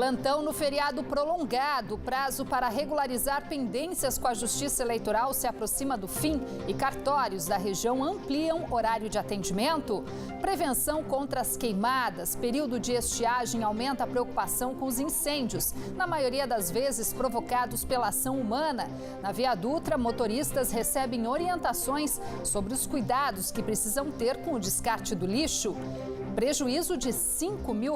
Plantão no feriado prolongado. O prazo para regularizar pendências com a Justiça Eleitoral se aproxima do fim e cartórios da região ampliam horário de atendimento. Prevenção contra as queimadas. Período de estiagem aumenta a preocupação com os incêndios, na maioria das vezes provocados pela ação humana. Na Via Dutra, motoristas recebem orientações sobre os cuidados que precisam ter com o descarte do lixo. Prejuízo de R$5 mil.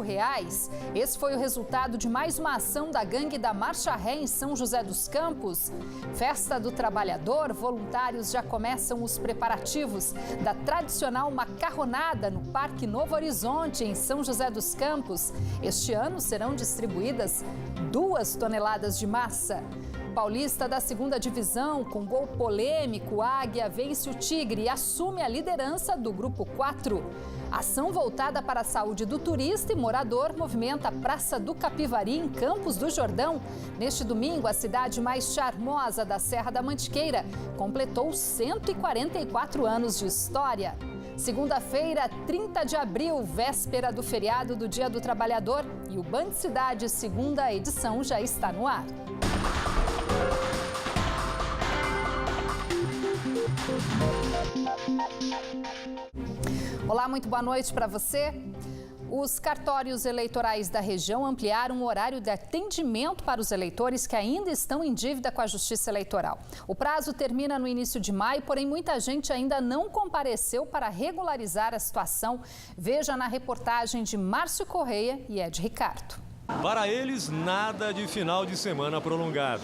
Esse foi o resultado de mais uma ação da gangue da Marcha Ré em São José dos Campos. Festa do Trabalhador, voluntários já começam os preparativos da tradicional macarronada no Parque Novo Horizonte, em São José dos Campos. Este ano serão distribuídas 2 toneladas de massa. Paulista da 2ª Divisão, com gol polêmico, Águia vence o Tigre e assume a liderança do Grupo 4. Ação voltada para a saúde do turista e morador movimenta a Praça do Capivari, em Campos do Jordão. Neste domingo, a cidade mais charmosa da Serra da Mantiqueira completou 144 anos de história. Segunda-feira, 30 de abril, véspera do feriado do Dia do Trabalhador, e o Band Cidade, segunda edição, já está no ar. Olá, muito boa noite para você. Os cartórios eleitorais da região ampliaram o horário de atendimento para os eleitores que ainda estão em dívida com a Justiça Eleitoral. O prazo termina no início de maio, porém muita gente ainda não compareceu para regularizar a situação. Veja na reportagem de Márcio Correia e Ed Ricardo. Para eles, nada de final de semana prolongado.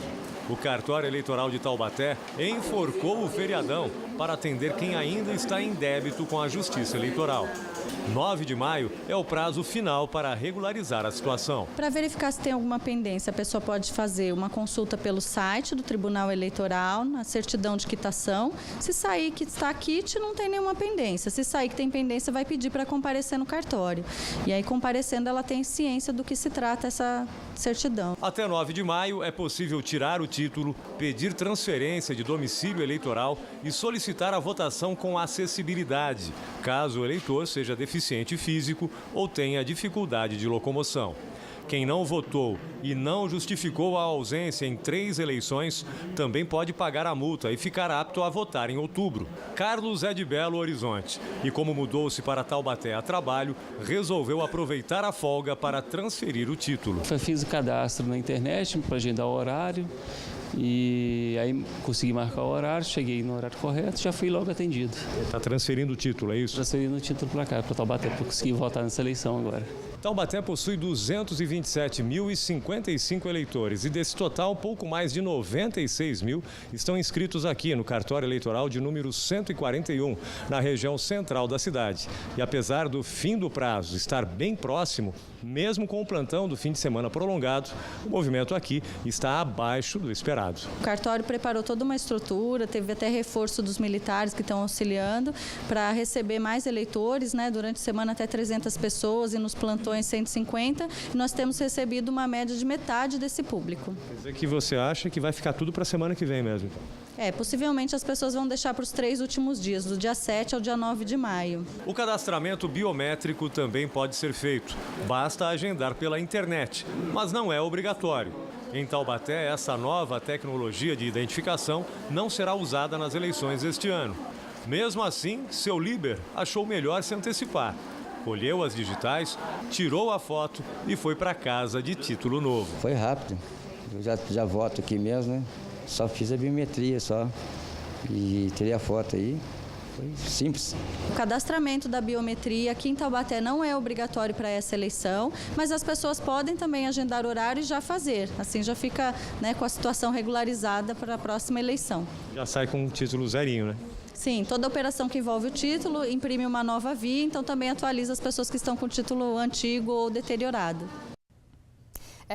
O cartório eleitoral de Taubaté enforcou o feriadão para atender quem ainda está em débito com a Justiça Eleitoral. 9 de maio é o prazo final para regularizar a situação. Para verificar se tem alguma pendência, a pessoa pode fazer uma consulta pelo site do Tribunal Eleitoral, na certidão de quitação. Se sair que está quite, não tem nenhuma pendência. Se sair que tem pendência, vai pedir para comparecer no cartório. E aí, comparecendo, ela tem ciência do que se trata essa certidão. Até 9 de maio é possível tirar o título, pedir transferência de domicílio eleitoral e solicitar a votação com acessibilidade, caso o eleitor seja deficiente físico ou tenha dificuldade de locomoção. Quem não votou e não justificou a ausência em 3 eleições também pode pagar a multa e ficar apto a votar em outubro. Carlos é de Belo Horizonte e, como mudou-se para Taubaté a trabalho, resolveu aproveitar a folga para transferir o título. Eu fiz o cadastro na internet para agendar o horário e aí consegui marcar o horário, cheguei no horário correto, já fui logo atendido. Está transferindo o título, é isso? Transferindo o título para cá, para Taubaté, para conseguir votar nessa eleição agora. Taubaté possui 227.055 eleitores e desse total, pouco mais de 96 mil estão inscritos aqui no cartório eleitoral de número 141, na região central da cidade. E apesar do fim do prazo estar bem próximo, mesmo com o plantão do fim de semana prolongado, o movimento aqui está abaixo do esperado. O cartório preparou toda uma estrutura, teve até reforço dos militares que estão auxiliando para receber mais eleitores, né? Durante a semana até 300 pessoas e nos plantões 150, e nós temos recebido uma média de metade desse público. Quer dizer que você acha que vai ficar tudo para a semana que vem mesmo? Possivelmente as pessoas vão deixar para os 3 últimos dias, do dia 7 ao dia 9 de maio. O cadastramento biométrico também pode ser feito. Basta agendar pela internet, mas não é obrigatório. Em Taubaté, essa nova tecnologia de identificação não será usada nas eleições este ano. Mesmo assim, seu líder achou melhor se antecipar. Colheu as digitais, tirou a foto e foi para casa de título novo. Foi rápido. Eu já voto aqui mesmo, né? Só fiz a biometria só e tirei a foto aí. Foi simples. O cadastramento da biometria aqui em Taubaté não é obrigatório para essa eleição, mas as pessoas podem também agendar horário e já fazer. Assim já fica, né, com a situação regularizada para a próxima eleição. Já sai com um título zerinho, né? Sim, toda operação que envolve o título imprime uma nova via, então também atualiza as pessoas que estão com o título antigo ou deteriorado.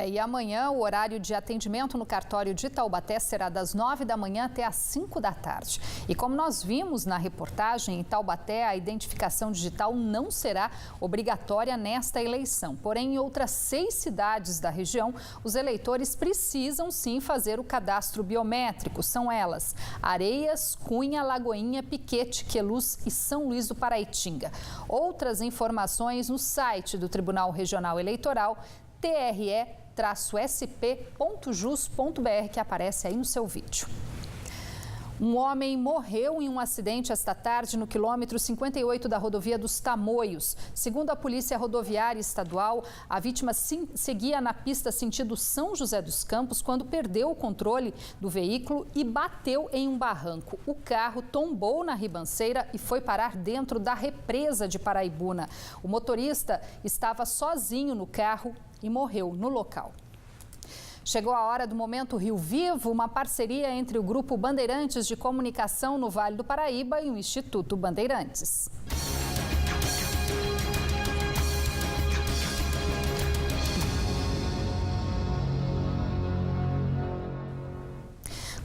E amanhã o horário de atendimento no cartório de Taubaté será das 9 da manhã até às 5 da tarde. E como nós vimos na reportagem, em Taubaté a identificação digital não será obrigatória nesta eleição. Porém, em outras 6 cidades da região, os eleitores precisam sim fazer o cadastro biométrico. São elas: Areias, Cunha, Lagoinha, Piquete, Queluz e São Luís do Paraitinga. Outras informações no site do Tribunal Regional Eleitoral, tre-sp.jus.br, que aparece aí no seu vídeo. Um homem morreu em um acidente esta tarde no quilômetro 58 da rodovia dos Tamoios. Segundo a Polícia Rodoviária Estadual, a vítima seguia na pista sentido São José dos Campos quando perdeu o controle do veículo e bateu em um barranco. O carro tombou na ribanceira e foi parar dentro da represa de Paraibuna. O motorista estava sozinho no carro e morreu no local. Chegou a hora do Momento Rio Vivo, uma parceria entre o Grupo Bandeirantes de Comunicação no Vale do Paraíba e o Instituto Bandeirantes.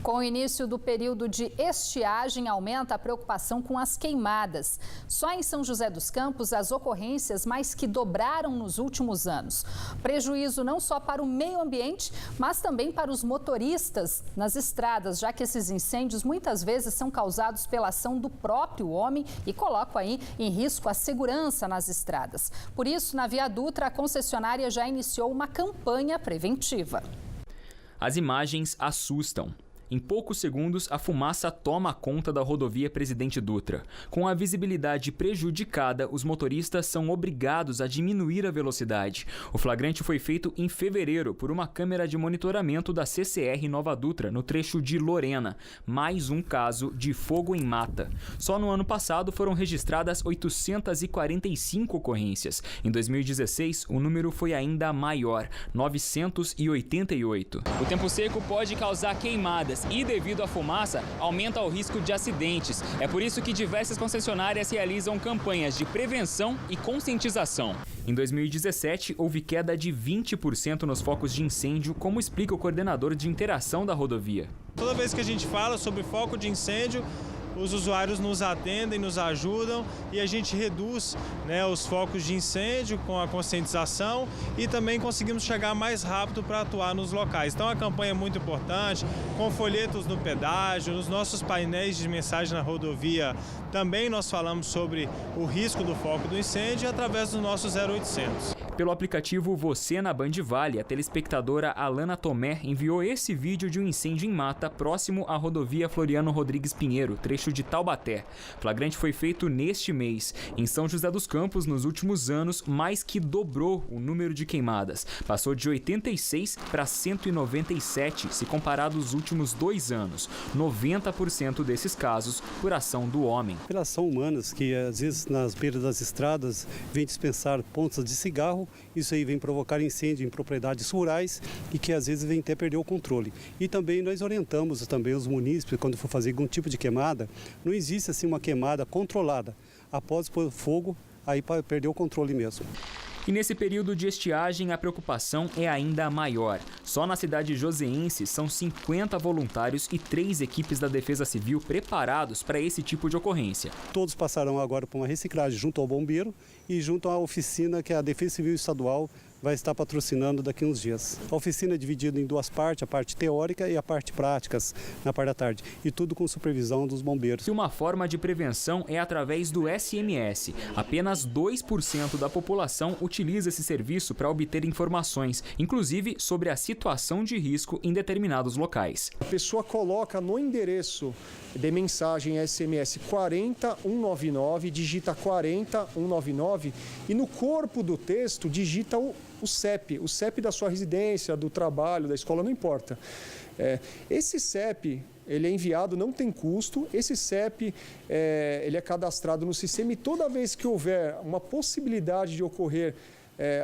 Com o início do período de estiagem, aumenta a preocupação com as queimadas. Só em São José dos Campos, as ocorrências mais que dobraram nos últimos anos. Prejuízo não só para o meio ambiente, mas também para os motoristas nas estradas, já que esses incêndios muitas vezes são causados pela ação do próprio homem e colocam aí em risco a segurança nas estradas. Por isso, na Via Dutra, a concessionária já iniciou uma campanha preventiva. As imagens assustam. Em poucos segundos, a fumaça toma conta da rodovia Presidente Dutra. Com a visibilidade prejudicada, os motoristas são obrigados a diminuir a velocidade. O flagrante foi feito em fevereiro por uma câmera de monitoramento da CCR Nova Dutra, no trecho de Lorena. Mais um caso de fogo em mata. Só no ano passado foram registradas 845 ocorrências. Em 2016, o número foi ainda maior, 988. O tempo seco pode causar queimadas e, devido à fumaça, aumenta o risco de acidentes. É por isso que diversas concessionárias realizam campanhas de prevenção e conscientização. Em 2017, houve queda de 20% nos focos de incêndio, como explica o coordenador de interação da rodovia. Toda vez que a gente fala sobre foco de incêndio, os usuários nos atendem, nos ajudam e a gente reduz, os focos de incêndio com a conscientização e também conseguimos chegar mais rápido para atuar nos locais. Então a campanha é muito importante, com folhetos no pedágio, nos nossos painéis de mensagem na rodovia também nós falamos sobre o risco do foco do incêndio através do nosso 0800. Pelo aplicativo Você na Band Vale, a telespectadora Alana Tomé enviou esse vídeo de um incêndio em mata próximo à rodovia Floriano Rodrigues Pinheiro, trecho de Taubaté. O flagrante foi feito neste mês. Em São José dos Campos, nos últimos anos, mais que dobrou o número de queimadas. Passou de 86 para 197, se comparado aos últimos 2 anos. 90% desses casos por ação do homem. Pela ação humana, que às vezes nas beiras das estradas vem dispensar pontas de cigarro, isso aí vem provocar incêndio em propriedades rurais e que às vezes vem até perder o controle. E também nós orientamos também os munícipes, quando for fazer algum tipo de queimada, não existe assim uma queimada controlada. Após o fogo, aí para perder o controle mesmo. E nesse período de estiagem, a preocupação é ainda maior. Só na cidade joseense são 50 voluntários e 3 equipes da Defesa Civil preparados para esse tipo de ocorrência. Todos passarão agora por uma reciclagem junto ao bombeiro e junto à oficina que a Defesa Civil Estadual vai estar patrocinando daqui a uns dias. A oficina é dividida em 2 partes, a parte teórica e a parte práticas na parte da tarde, e tudo com supervisão dos bombeiros. E uma forma de prevenção é através do SMS. Apenas 2% da população utiliza esse serviço para obter informações, inclusive sobre a situação de risco em determinados locais. A pessoa coloca no endereço de mensagem SMS 40199, digita 40199 e no corpo do texto digita o CEP da sua residência, do trabalho, da escola, não importa. Esse CEP, ele é enviado, não tem custo, esse CEP ele é cadastrado no sistema e toda vez que houver uma possibilidade de ocorrer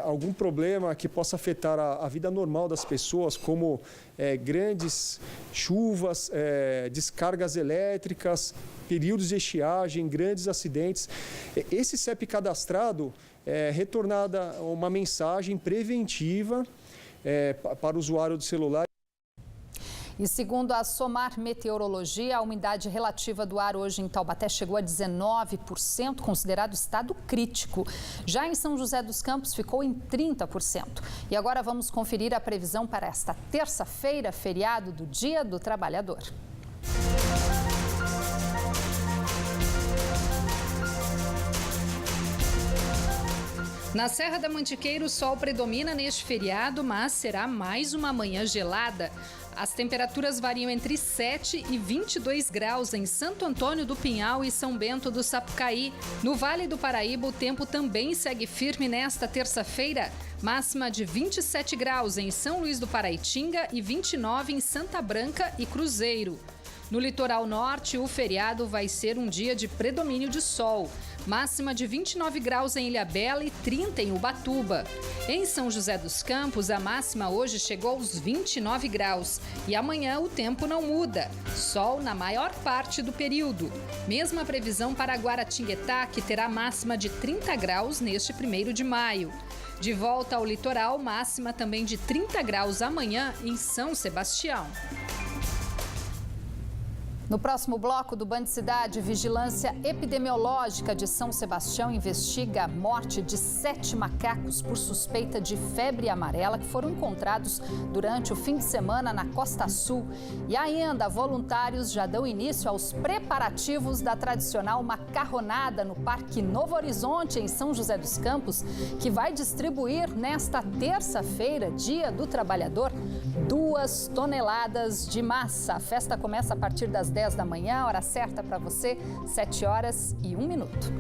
algum problema que possa afetar a vida normal das pessoas, como grandes chuvas, descargas elétricas, períodos de estiagem, grandes acidentes, esse CEP cadastrado retornada uma mensagem preventiva para o usuário do celular. E segundo a SOMAR Meteorologia, a umidade relativa do ar hoje em Taubaté chegou a 19%, considerado estado crítico. Já em São José dos Campos ficou em 30%. E agora vamos conferir a previsão para esta terça-feira, feriado do Dia do Trabalhador. Na Serra da Mantiqueira, o sol predomina neste feriado, mas será mais uma manhã gelada. As temperaturas variam entre 7 e 22 graus em Santo Antônio do Pinhal e São Bento do Sapucaí. No Vale do Paraíba, o tempo também segue firme nesta terça-feira. Máxima de 27 graus em São Luís do Paraitinga e 29 em Santa Branca e Cruzeiro. No litoral norte, o feriado vai ser um dia de predomínio de sol. Máxima de 29 graus em Ilhabela e 30 em Ubatuba. Em São José dos Campos, a máxima hoje chegou aos 29 graus. E amanhã o tempo não muda. Sol na maior parte do período. Mesma previsão para Guaratinguetá, que terá máxima de 30 graus neste 1º de maio. De volta ao litoral, máxima também de 30 graus amanhã em São Sebastião. No próximo bloco do Band Cidade, Vigilância Epidemiológica de São Sebastião investiga a morte de 7 macacos por suspeita de febre amarela que foram encontrados durante o fim de semana na Costa Sul. E ainda, voluntários já dão início aos preparativos da tradicional macarronada no Parque Novo Horizonte, em São José dos Campos, que vai distribuir nesta terça-feira, Dia do Trabalhador, 2 toneladas de massa. A festa começa a partir das 10 da manhã, hora certa para você, 7 horas e 1 minuto.